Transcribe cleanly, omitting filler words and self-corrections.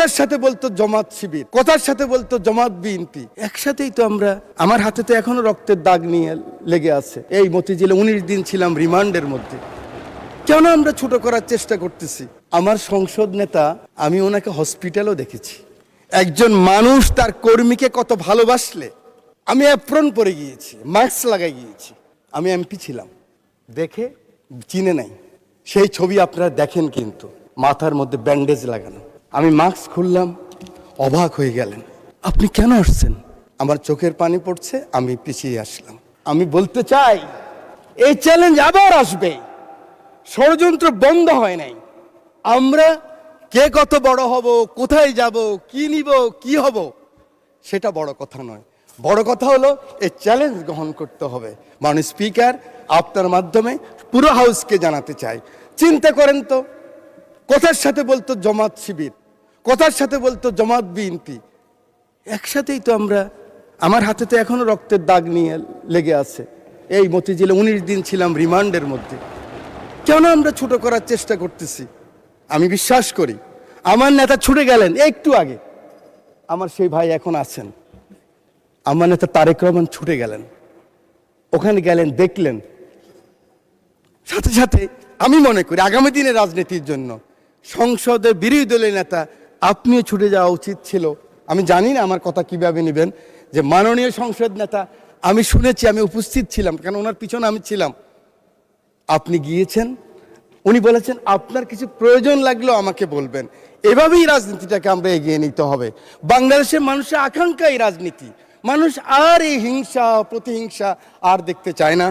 কথার সাথে বলতো জামাত শিবির, কথার সাথে বলতো জামাত বিএনপি, একসাথেই তো আমরা। আমার হাতে তো এখনো রক্তের দাগ নিয়ে লেগে আছে। এই মতিঝিলে 19 দিন ছিলাম রিমান্ডের মধ্যে। কেন আমরা ছোট করার চেষ্টা করতেছি? আমার সংসদ নেতা, আমি ওনাকে হসপিটালও দেখেছি। একজন মানুষ তার কর্মীকে কত ভালোবাসলে, আমি অ্যাপ্রন পরে গিয়েছি, মাস্ক লাগাই গিয়েছি। আমি এমপি ছিলাম, দেখে চিনে নাই। সেই ছবি আপনারা দেখেন, কিন্তু মাথার মধ্যে ব্যান্ডেজ লাগানো। আমি মাস্ক খুললাম, অবাক হয়ে গেলেন। আপনি কেন আসছেন? আমার চোখের পানি পড়ছে, আমি পিছিয়ে আসলাম। আমি বলতে চাই, এই চ্যালেঞ্জ আবার আসবে। ষড়যন্ত্র বন্ধ হয় নাই। আমরা কে কত বড় হব, কোথায় যাব, কি নিব, কি হব, সেটা বড় কথা নয়। বড় কথা হলো এই চ্যালেঞ্জ গ্রহণ করতে হবে। মাননীয় স্পিকার, আপনার মাধ্যমে পুরো হাউসকে জানাতে চাই, চিন্তা করেন তো, কথার সাথে বলতো জামাত শিবির, কথার সাথে বলতো জামাত বিএনপি, একসাথেই তো আমরা। আমার হাতে তো এখনো রক্তের দাগ নিয়ে লেগে আছে। এই মতিঝিলে 19 দিন ছিলাম রিমান্ডের মধ্যে। কেন আমরা ছোট করার চেষ্টা করতেছি? আমি বিশ্বাস করি আমার নেতা ছুটে গেলেন একটু আগে, আমার সেই ভাই এখন আছেন। আমার নেতা তারেক রহমান ছুটে গেলেন, ওখানে গেলেন, দেখলেন। সাথে সাথে আমি মনে করি আগামী দিনের রাজনীতির জন্য সংসদের বিরোধী দলের নেতা আপনিও ছুটে যাওয়া উচিত ছিল। আমি জানি না আমার কথা কিভাবে নেবেন, যে মাননীয় সংসদ নেতা, আমি শুনেছি, আমি উপস্থিত ছিলাম, কারণ ওনার পিছনে আমি ছিলাম। আপনি গিয়েছেন, উনি বলেছেন আপনার কিছু প্রয়োজন লাগলেও আমাকে বলবেন। এভাবেই রাজনীতিটাকে আমরা এগিয়ে নিতে হবে। বাংলাদেশের মানুষের আকাঙ্ক্ষা এই রাজনীতি। মানুষ আর এই হিংসা প্রতিহিংসা আর দেখতে চায় না।